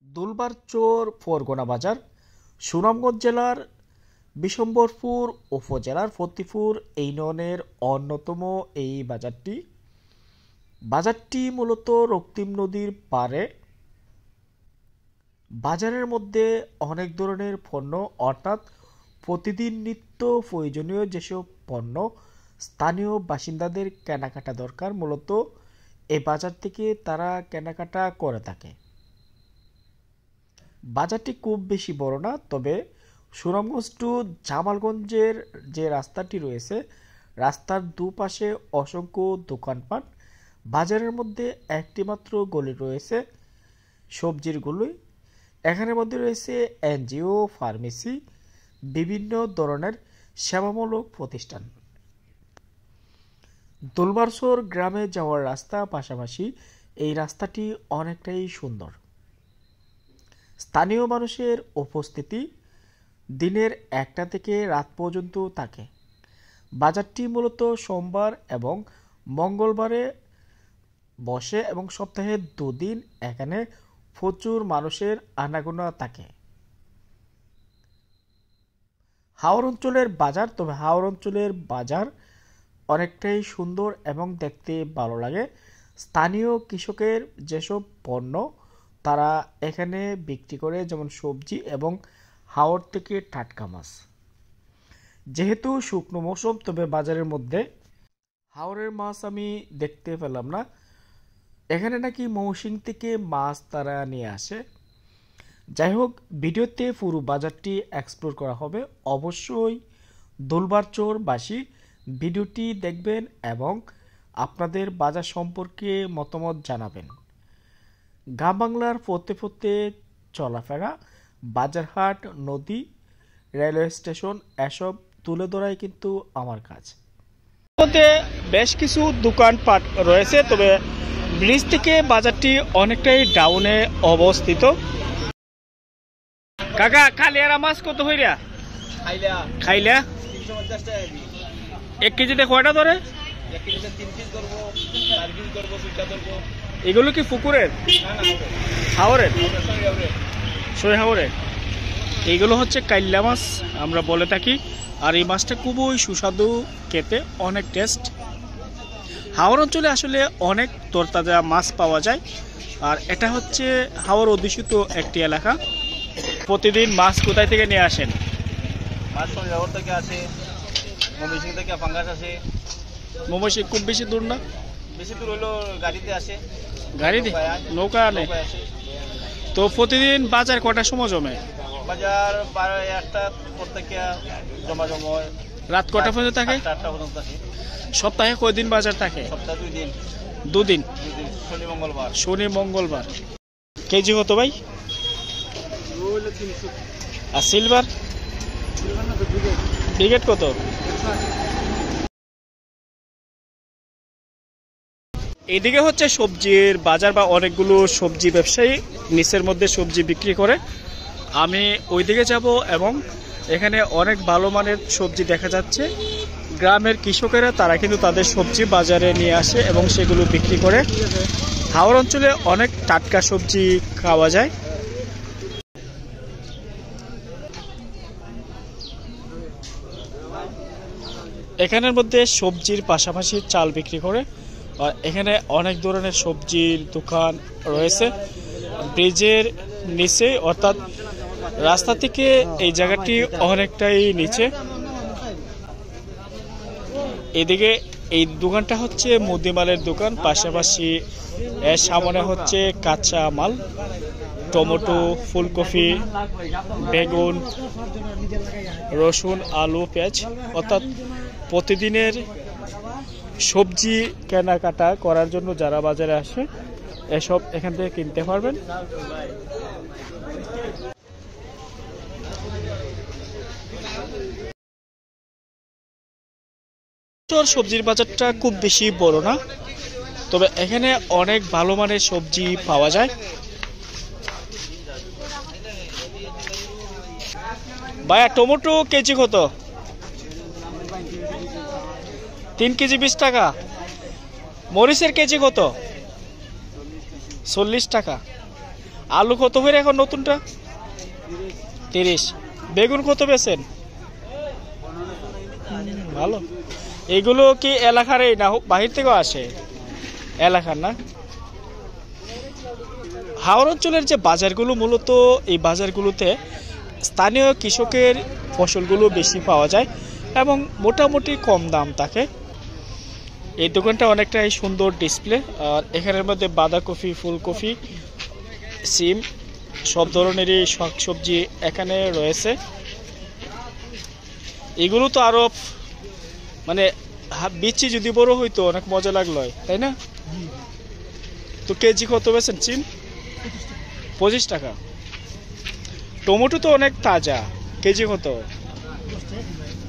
দুলবারচর ফরগনা বাজার সুনামগঞ্জ জেলার বিশম্বরপুর উপজেলার ফতিপুর ইউনিয়নের অন্যতম এই বাজারটি মূলত রক্তিম নদীর পাড়ে। বাজারের মধ্যে অনেক ধরনের পণ্য অর্থাৎ প্রতিদিন নিত্য প্রয়োজনীয় যেসব পণ্য স্থানীয় বাসিন্দাদের কেনাকাটা দরকার, মূলত এই বাজার থেকে তারা কেনাকাটা করে থাকে। বাজারটি খুব বেশি বড় না, তবে সুনামগঞ্জ টু জামালগঞ্জের যে রাস্তাটি রয়েছে, রাস্তার দুপাশে অসংখ্য দোকানপাট। বাজারের মধ্যে একটি মাত্র গলি রয়েছে সবজির গলি। এখানের মধ্যে রয়েছে এনজিও, ফার্মেসি, বিভিন্ন ধরনের সেবামূলক প্রতিষ্ঠান। দুলবারচর গ্রামে যাওয়ার রাস্তা, পাশাপাশি এই রাস্তাটি অনেকটাই সুন্দর। স্থানীয় মানুষের উপস্থিতি দিনের 1টা থেকে রাত পর্যন্ত থাকে। বাজারটি মূলত সোমবার এবং মঙ্গলবারে বসে এবং সপ্তাহে 2 দিন এখানে প্রচুর মানুষের আনাগোনা থাকে। হাওর অঞ্চলের বাজার, তবে হাওর অঞ্চলের বাজার অনেকটাই সুন্দর এবং দেখতে ভালো লাগে। স্থানীয় কৃষকের যেসব পণ্য তারা এখানে বিক্রি করে, যেমন সবজি এবং হাওর থেকে টাটকা মাছ। যেহেতু শুকনো মৌসুম, তবে বাজারের মধ্যে হাওরের মাছ আমি দেখতে পেলাম না। এখানে নাকি মৌসিং থেকে মাছ তারা নিয়ে আসে। যাই হোক, ভিডিওতে পুরো বাজারটি এক্সপ্লোর করা হবে। অবশ্যই দুলবারচরবাসী ভিডিওটি দেখবেন এবং আপনাদের বাজার সম্পর্কে মতামত জানাবেন। গ্রাম বাংলার পথে পথে চলাফেরা, বাজারহাট, নদী, রেলওয়ে স্টেশন এসব তুলে ধরাই কিন্তু আমার কাজ। বেশ কিছু দোকানপাট রয়েছে, তবে ব্রিজ থেকে বাজারটি অনেকটাই ডাউনে অবস্থিত। কাকা, কালিয়ারা মাছ কত হইরা? খাইলা 1 কেজিতে কয়টা ধরে? এগুলো কি পুকুরের? হাওরের? সই হাওরের। এইগুলো হচ্ছে কাইল্লা মাছ আমরা বলে থাকি, আর এই মাছটা খুবই সুস্বাদু খেতে, অনেক টেস্ট। হাওর অঞ্চলে আসলে অনেক তরতাজা মাছ পাওয়া যায়, আর এটা হচ্ছে হাওর অধ্যুষিত একটি এলাকা। প্রতিদিন মাছ কোথায় থেকে নিয়ে আসেন? মাছ হাওর থেকে আসে, ময়মনসিংহ থেকে পাঙ্গাস আসে। ময়মনসিংহ খুব বেশি দূর না? বেশি দূর হলো গাড়িতে আসে। গাড়িতে? নৌকা আনে? তো প্রতিদিন বাজার কটার সময় জমে? বাজার 1টা পর থেকে জমা হয়। রাত কটা পর্যন্ত থাকে? 8টা পর্যন্ত থাকে। সপ্তাহে কয়দিন বাজার থাকে? সপ্তাহে 2 দিন। 2 দিন? শনি মঙ্গলবার। শনি মঙ্গলবার। কেজি কত ভাই? আর সিলভার? ব্রিগেড কত? এইদিকে হচ্ছে সবজির বাজার, বা অনেকগুলো সবজি ব্যবসায়ী নিচের মধ্যে সবজি বিক্রি করে। আমি ওইদিকে যাব এবং এখানে অনেক ভালো মানের সবজি দেখা যাচ্ছে। গ্রামের কৃষকেরা তারা কিন্তু তাদের সবজি বাজারে নিয়ে আসে এবং সেগুলো বিক্রি করে। হাওর অঞ্চলে অনেক টাটকা সবজি খাওয়া যায়। এখানের মধ্যে সবজির পাশাপাশি চাল বিক্রি করে, আর এখানে অনেক ধরনের সবজির দোকান রয়েছে। ব্রিজের নিচে, অর্থাৎ রাস্তা থেকে এই জায়গাটি অনেকটাই নিচে। এদিকে এই দোকানটা হচ্ছে মুদিমালের দোকান, পাশাপাশি এর সামনে হচ্ছে কাঁচা মাল, টমেটো, ফুলকপি, বেগুন, রসুন, আলু, পেঁয়াজ, অর্থাৎ প্রতিদিনের সবজি কেনাকাটা করার জন্য যারা বাজারে আসে এসব এখান থেকে কিনতে পারবেন। সবজির বাজারটা খুব বেশি বড় না, তবে এখানে অনেক ভালো মানের সবজি পাওয়া যায়। ভাইয়া, টমেটো কেজি কত? 3 কেজি 20 টাকা। মরিচের কেজি কত? 40 টাকা। আলু কত করে এখন নতুনটা? 30। বেগুন কত বেচেন? ভালো। এইগুলো কি এলাকার না বাহির থেকেও আসে? এলাকার না। হাওড় অঞ্চলের যে বাজারগুলো, মূলত এই বাজারগুলোতে স্থানীয় কৃষকের ফসলগুলো বেশি পাওয়া যায় এবং মোটামুটি কম দাম থাকে। এই দোকানটা অনেকটাই সুন্দর ডিসপ্লে। আর এখানের মধ্যে বাঁধাকপি, ফুলকপি, সিম, সব ধরনেরই শাকসবজি এখানে রয়েছে। এগুলো তো আরো মানে বিচি যদি বড় হইতো অনেক মজা লাগলো, তাই না? তো কেজি কত বেচেন সিম? 25 টাকা। টমেটো তো অনেক তাজা, কেজি কত?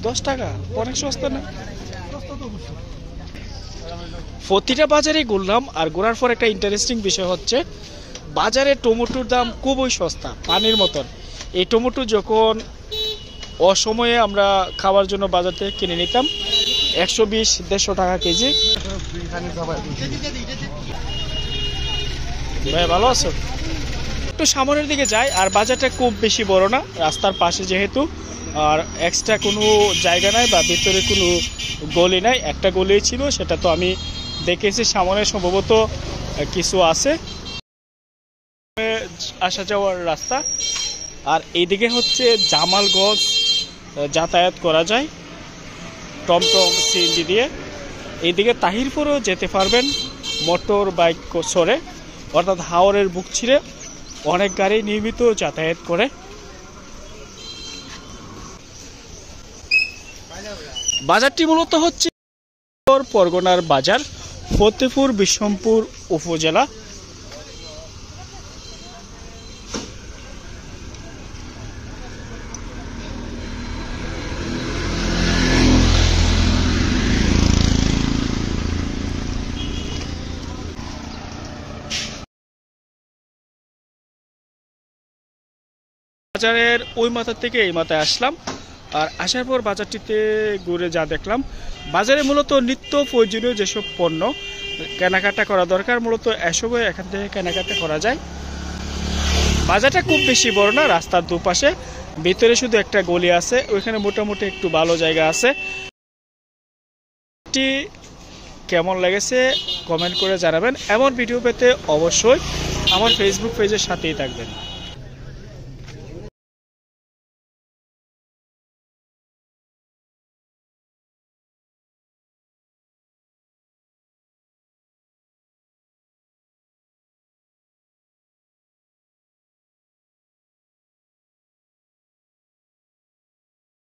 10 টাকা। অনেক সস্তা না? প্রতিটা বাজারে ঘুরলাম, আর ঘোরার পর একটা ইন্টারেস্টিং বিষয় হচ্ছে বাজারে টমেটোর দাম খুবই সস্তা, পানির মতন। এই টমেটো যখন অসময়ে আমরা খাওয়ার জন্য বাজার থেকে কিনে নিতাম 120-150 টাকা কেজি। ভাই ভালো আছো? একটু সামনের দিকে যাই, আর বাজারটা খুব বেশি বড় না, রাস্তার পাশে যেহেতু, আর এক্সট্রা কোনো জায়গা নাই বা ভিতরে কোনো গলি নাই। একটা গলি ছিল, সেটা তো আমি দেখেছি, সামনে সম্ভবত কিছু আছে আসা যাওয়ার রাস্তা। আর এইদিকে হচ্ছে জামালগঞ্জ যাতায়াত করা যায় টমটম সিএনজি দিয়ে। এইদিকে তাহিরপুরও যেতে পারবেন মোটর বাইক সরে, অর্থাৎ হাওরের বুক ছিঁড়ে অনেক গাড়ি নিয়মিত যাতায়াত করে। বাজারটি মূলত হচ্ছে পরগনার বাজার, ফতেপুর বিশ্বমপুর উপজেলা। বাজারের ওই মাথা থেকে এই মাথায় আসলাম, আর আসার পর বাজারটিতে ঘুরে যা দেখলাম, বাজারে মূলত নিত্য প্রয়োজনীয় যেসব পণ্য কেনাকাটা করা দরকার, মূলত এসবই এখান থেকে কেনাকাটা করা যায়। বাজারটা খুব বেশি বড় না, রাস্তার দুপাশে, ভিতরে শুধু একটা গলি আছে, ওইখানে মোটামুটি একটু ভালো জায়গা আছে। কেমন লেগেছে কমেন্ট করে জানাবেন। এমন ভিডিও পেতে অবশ্যই আমার ফেসবুক পেজের সাথেই থাকবেন।